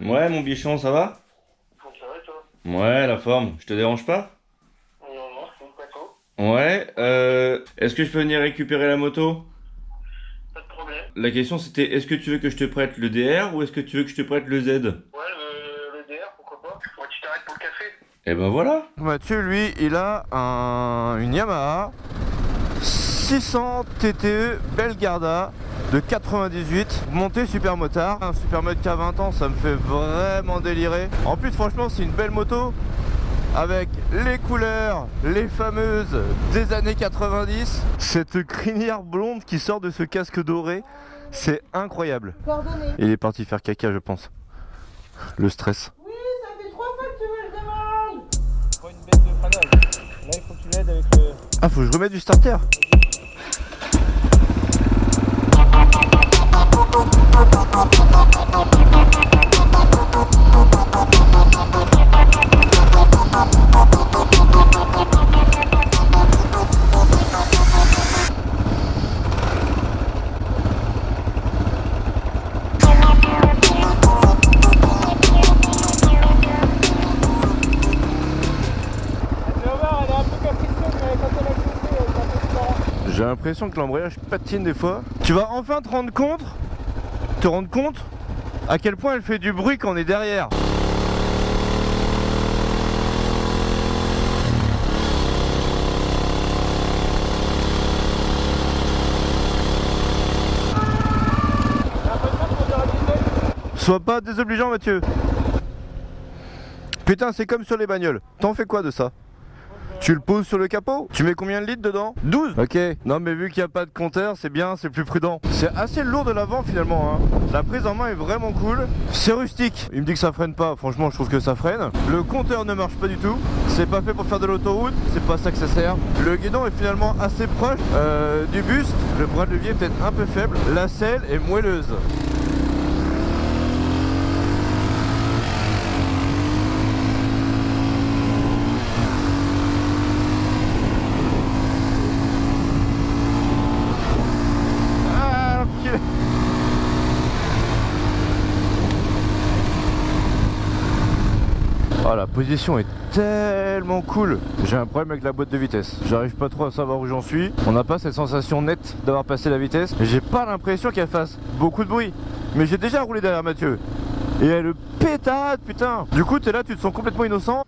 Ouais, mon bichon, ça va? Ça va toi? Ouais, la forme. Je te dérange pas? Non, non, c'est pas trop. Ouais, est-ce que je peux venir récupérer la moto? Pas de problème. La question c'était est-ce que tu veux que je te prête le DR ou est-ce que tu veux que je te prête le Z? Ouais, le DR, pourquoi pas? Ouais, tu t'arrêtes pour le café? Eh ben voilà. Mathieu, lui, il a une Yamaha 600 TTE Belgarda de 98, montée super motard. Un super mode qui a 20 ans, ça me fait vraiment délirer. En plus, franchement, c'est une belle moto avec les couleurs, les fameuses des années 90. Cette crinière blonde qui sort de ce casque doré, c'est incroyable. Coordonnées. Il est parti faire caca, je pense. Le stress. Oui, ça fait 3 fois que tu me le demandes. Prends une baisse de freinage. Là, il faut que tu l'aides avec le. Ah, faut que je remette du starter. Tu vas voir, elle est un peu capricieuse, mais quand elle a chauffé, c'est un peu différent. J'ai l'impression que l'embrayage patine des fois. Tu vas enfin te rendre compte à quel point elle fait du bruit quand on est derrière. J'ai l'impression qu'on dirait du neuf. Sois pas désobligeant, Mathieu. Putain, c'est comme sur les bagnoles. T'en fais quoi de ça? Tu le poses sur le capot? Tu mets combien de litres dedans? 12. Ok. Non mais vu qu'il n'y a pas de compteur, c'est bien, c'est plus prudent. C'est assez lourd de l'avant finalement, hein. La prise en main est vraiment cool. C'est rustique. Il me dit que ça freine pas, franchement je trouve que ça freine. Le compteur ne marche pas du tout. C'est pas fait pour faire de l'autoroute, c'est pas ça que ça sert. Le guidon est finalement assez proche du buste. Le bras de levier est peut-être un peu faible. La selle est moelleuse. Ah, l'enculé. Oh, la position est tellement cool. J'ai un problème avec la boîte de vitesse. J'arrive pas trop à savoir où j'en suis. On n'a pas cette sensation nette d'avoir passé la vitesse. Mais j'ai pas l'impression qu'elle fasse beaucoup de bruit. Mais j'ai déjà roulé derrière Mathieu. Et elle pétade, putain. Du coup, t'es là, tu te sens complètement innocent.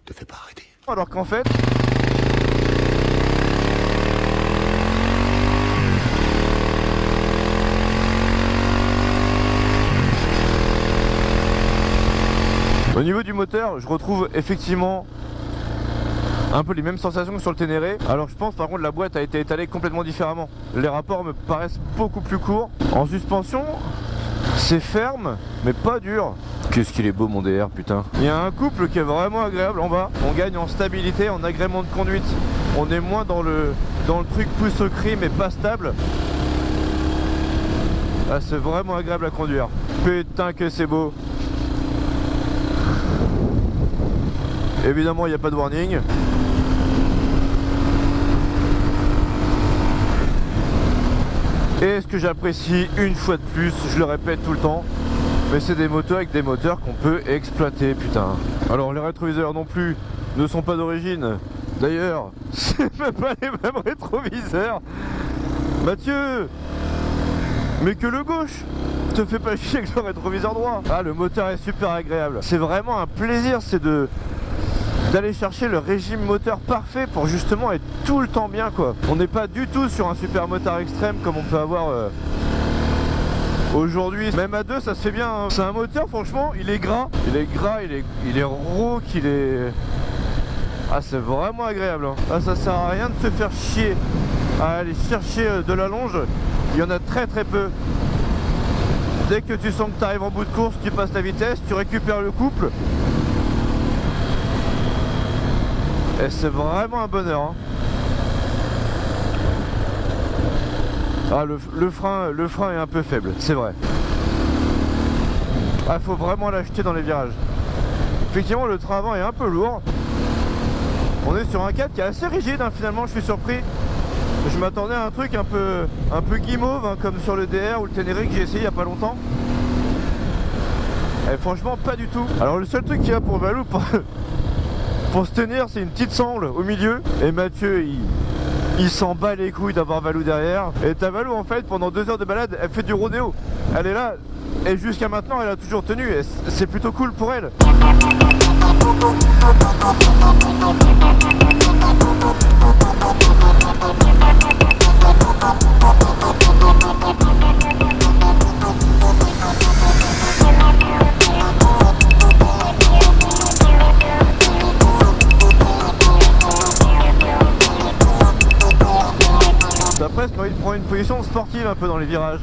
Te fais pas arrêter. Alors qu'en fait, au niveau du moteur, je retrouve effectivement un peu les mêmes sensations que sur le Ténéré. Alors je pense par contre la boîte a été étalée complètement différemment. Les rapports me paraissent beaucoup plus courts. En suspension, c'est ferme, mais pas dur. Qu'est-ce qu'il est beau mon DR, putain. Il y a un couple qui est vraiment agréable en bas. On gagne en stabilité, en agrément de conduite. On est moins dans le truc pouce au cri, mais pas stable. Ah, c'est vraiment agréable à conduire. Putain que c'est beau. Évidemment, il n'y a pas de warning. Et ce que j'apprécie une fois de plus, je le répète tout le temps, mais c'est des motos avec des moteurs qu'on peut exploiter, putain. Alors les rétroviseurs non plus ne sont pas d'origine. D'ailleurs, c'est même pas les mêmes rétroviseurs. Mathieu, mais que le gauche te fait pas chier avec le rétroviseur droit. Ah, le moteur est super agréable. C'est vraiment un plaisir, c'est d'aller chercher le régime moteur parfait pour justement être tout le temps bien, quoi. On n'est pas du tout sur un super motard extrême comme on peut avoir aujourd'hui. Même à deux ça se fait bien, hein. C'est un moteur, franchement, il est gras, il est rauque, il est... Ah, c'est vraiment agréable, hein. Ah, ça sert à rien de se faire chier à aller chercher de la longe. Il y en a très très peu. Dès que tu sens que tu arrives en bout de course, tu passes la vitesse, tu récupères le couple. Et c'est vraiment un bonheur, hein. Ah, le frein est un peu faible, c'est vrai. Ah, faut vraiment l'acheter dans les virages. Effectivement, le train avant est un peu lourd. On est sur un cadre qui est assez rigide, hein, finalement, je suis surpris. Je m'attendais à un truc un peu guimauve, hein, comme sur le DR ou le Ténéré que j'ai essayé il y a pas longtemps. Et franchement pas du tout. Alors le seul truc qu'il y a pour Valou pour se tenir, c'est une petite sangle au milieu. Et Mathieu il s'en bat les couilles d'avoir Valou derrière. Et ta Valou en fait pendant 2 heures de balade elle fait du rodéo. Elle est là et jusqu'à maintenant elle a toujours tenu et c'est plutôt cool pour elle. T'as presque envie de prendre une position sportive un peu dans les virages.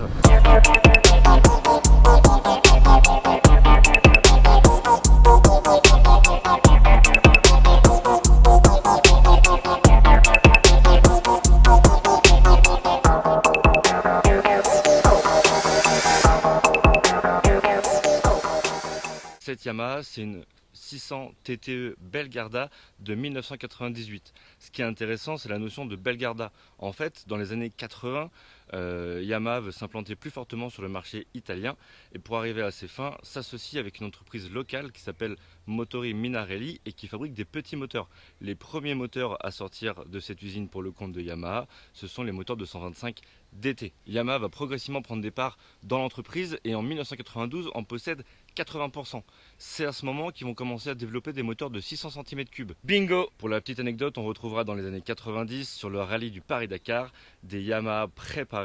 Cette Yamaha, c'est une 600 TTE Belgarda de 1998. Ce qui est intéressant, c'est la notion de Belgarda. En fait, dans les années 80, Yamaha veut s'implanter plus fortement sur le marché italien et pour arriver à ses fins, s'associe avec une entreprise locale qui s'appelle Motori Minarelli et qui fabrique des petits moteurs. Les premiers moteurs à sortir de cette usine pour le compte de Yamaha, ce sont les moteurs 225 DT. Yamaha va progressivement prendre des parts dans l'entreprise et en 1992 en possède 80%. C'est à ce moment qu'ils vont commencer à développer des moteurs de 600 cm3. Bingo! Pour la petite anecdote, on retrouvera dans les années 90 sur le rallye du Paris-Dakar des Yamaha préparés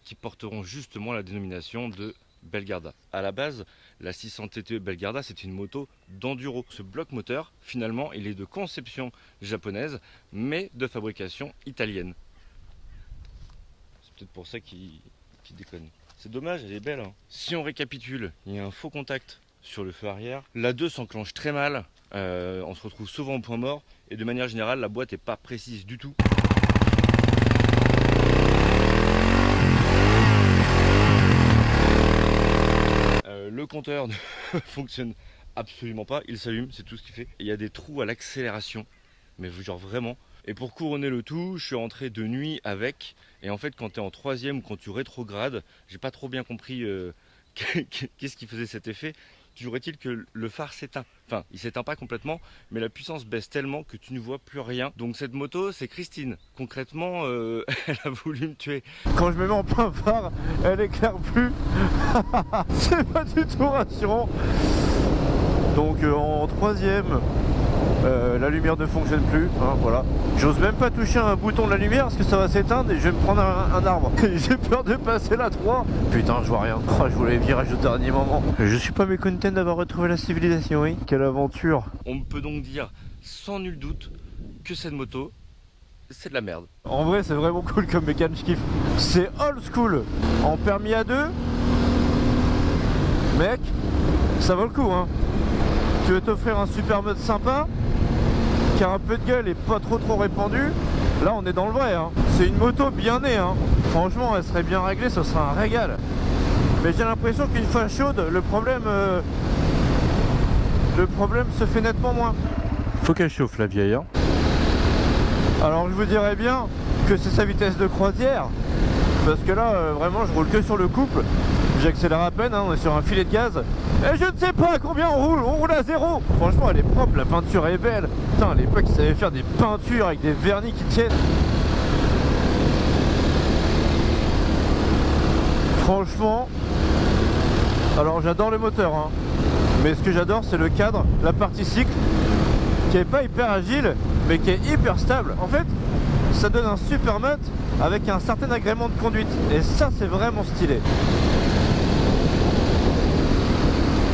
qui porteront justement la dénomination de Belgarda. À la base, la 600 TTE Belgarda, c'est une moto d'enduro. Ce bloc moteur, finalement, il est de conception japonaise, mais de fabrication italienne. C'est peut-être pour ça qu'il déconne. C'est dommage, elle est belle. Hein. Si on récapitule, il y a un faux contact sur le feu arrière. La 2 s'enclenche très mal, on se retrouve souvent au point mort, et de manière générale, la boîte n'est pas précise du tout. Le compteur ne fonctionne absolument pas, il s'allume, c'est tout ce qu'il fait. Il y a des trous à l'accélération, mais genre vraiment. Et pour couronner le tout, je suis rentré de nuit avec. Et en fait, quand tu es en 3e ou quand tu rétrogrades, j'ai pas trop bien compris qu'est-ce qui faisait cet effet. Toujours est-il que le phare s'éteint. Enfin, il s'éteint pas complètement, mais la puissance baisse tellement que tu ne vois plus rien. Donc cette moto, c'est Christine. Concrètement, elle a voulu me tuer. Quand je me mets en plein phare, elle éclaire plus. C'est pas du tout rassurant. Donc en 3e, la lumière ne fonctionne plus, hein, voilà. J'ose même pas toucher un bouton de la lumière parce que ça va s'éteindre et je vais me prendre un arbre. J'ai peur de passer la 3. Putain, je vois rien. Oh, je voulais virage au dernier moment. Je suis pas mécontent d'avoir retrouvé la civilisation, oui. Quelle aventure. On peut donc dire sans nul doute que cette moto, c'est de la merde. En vrai, c'est vraiment cool comme mécanique, je kiffe. C'est old school. En permis à 2, mec, ça vaut le coup, hein. Tu veux t'offrir un super mode sympa qui a un peu de gueule et pas trop répandu, là on est dans le vrai, hein. C'est une moto bien née, hein. Franchement elle serait bien réglée, ce serait un régal. Mais j'ai l'impression qu'une fois chaude, le problème se fait nettement moins. Faut qu'elle chauffe la vieille, hein. Alors je vous dirais bien que c'est sa vitesse de croisière, parce que là vraiment je roule que sur le couple. J'accélère à peine, hein, on est sur un filet de gaz. Et je ne sais pas à combien on roule à 0. Franchement elle est propre, la peinture est belle. Putain, à l'époque ils savaient faire des peintures avec des vernis qui tiennent. Franchement, alors j'adore le moteur, hein, mais ce que j'adore c'est le cadre, la partie cycle, qui est pas hyper agile, mais qui est hyper stable. En fait, ça donne un super mode avec un certain agrément de conduite. Et ça c'est vraiment stylé.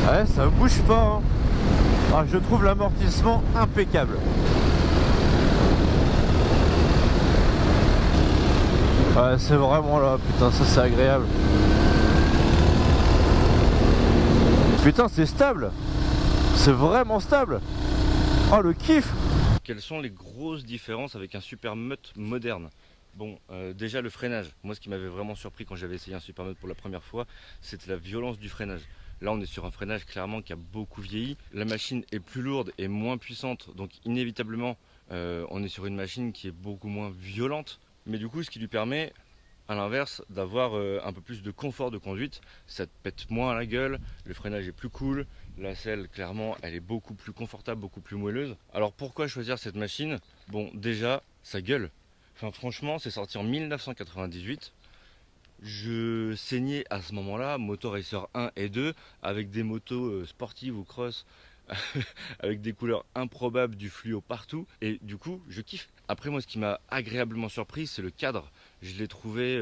Ouais, ça bouge pas, hein. Ah, je trouve l'amortissement impeccable. Ouais, c'est vraiment là, putain, ça c'est agréable. Putain, c'est stable. C'est vraiment stable. Oh, le kiff. Quelles sont les grosses différences avec un Supermoto moderne? Bon, déjà le freinage. Moi, ce qui m'avait vraiment surpris quand j'avais essayé un Supermoto pour la première fois, c'était la violence du freinage. Là, on est sur un freinage clairement qui a beaucoup vieilli. La machine est plus lourde et moins puissante, donc inévitablement, On est sur une machine qui est beaucoup moins violente, mais du coup ce qui lui permet à l'inverse d'avoir un peu plus de confort de conduite. Ça te pète moins à la gueule, le freinage est plus cool, la selle clairement elle est beaucoup plus confortable, beaucoup plus moelleuse. Alors pourquoi choisir cette machine? Bon, déjà ça gueule. Enfin franchement, c'est sorti en 1998. Je saignais à ce moment-là, Moto Racer 1 et 2, avec des motos sportives ou cross, avec des couleurs improbables, du fluo partout, et du coup, je kiffe. Après, moi, ce qui m'a agréablement surpris, c'est le cadre. Je l'ai trouvé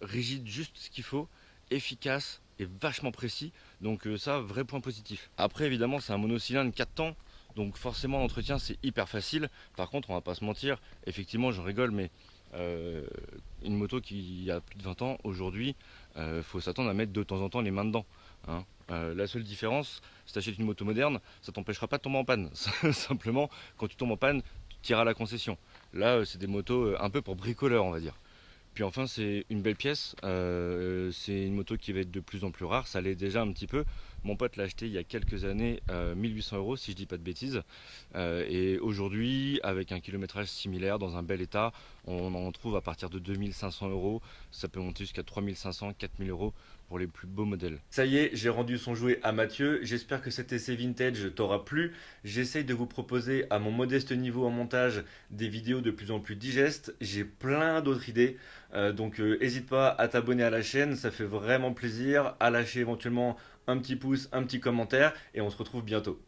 rigide, juste ce qu'il faut, efficace et vachement précis, donc ça, vrai point positif. Après, évidemment, c'est un monocylindre 4 temps, donc forcément, l'entretien, c'est hyper facile. Par contre, on va pas se mentir, effectivement, je rigole, mais une moto qui a plus de 20 ans aujourd'hui, faut s'attendre à mettre de temps en temps les mains dedans, hein. La seule différence, si tu achètes une moto moderne, ça t'empêchera pas de tomber en panne. Simplement, quand tu tombes en panne, tu iras à la concession. Là, c'est des motos un peu pour bricoleurs, on va dire. Puis enfin, c'est une belle pièce. C'est une moto qui va être de plus en plus rare. Ça l'est déjà un petit peu. Mon pote l'a acheté il y a quelques années, 1800 € si je dis pas de bêtises. Et aujourd'hui, avec un kilométrage similaire, dans un bel état, on en trouve à partir de 2500 €. Ça peut monter jusqu'à 3500, 4000 € pour les plus beaux modèles. Ça y est, j'ai rendu son jouet à Mathieu. J'espère que cet essai vintage t'aura plu. J'essaye de vous proposer à mon modeste niveau en montage des vidéos de plus en plus digestes. J'ai plein d'autres idées. Donc n'hésite pas à t'abonner à la chaîne, ça fait vraiment plaisir. À lâcher éventuellement un petit pouce, un petit commentaire et on se retrouve bientôt.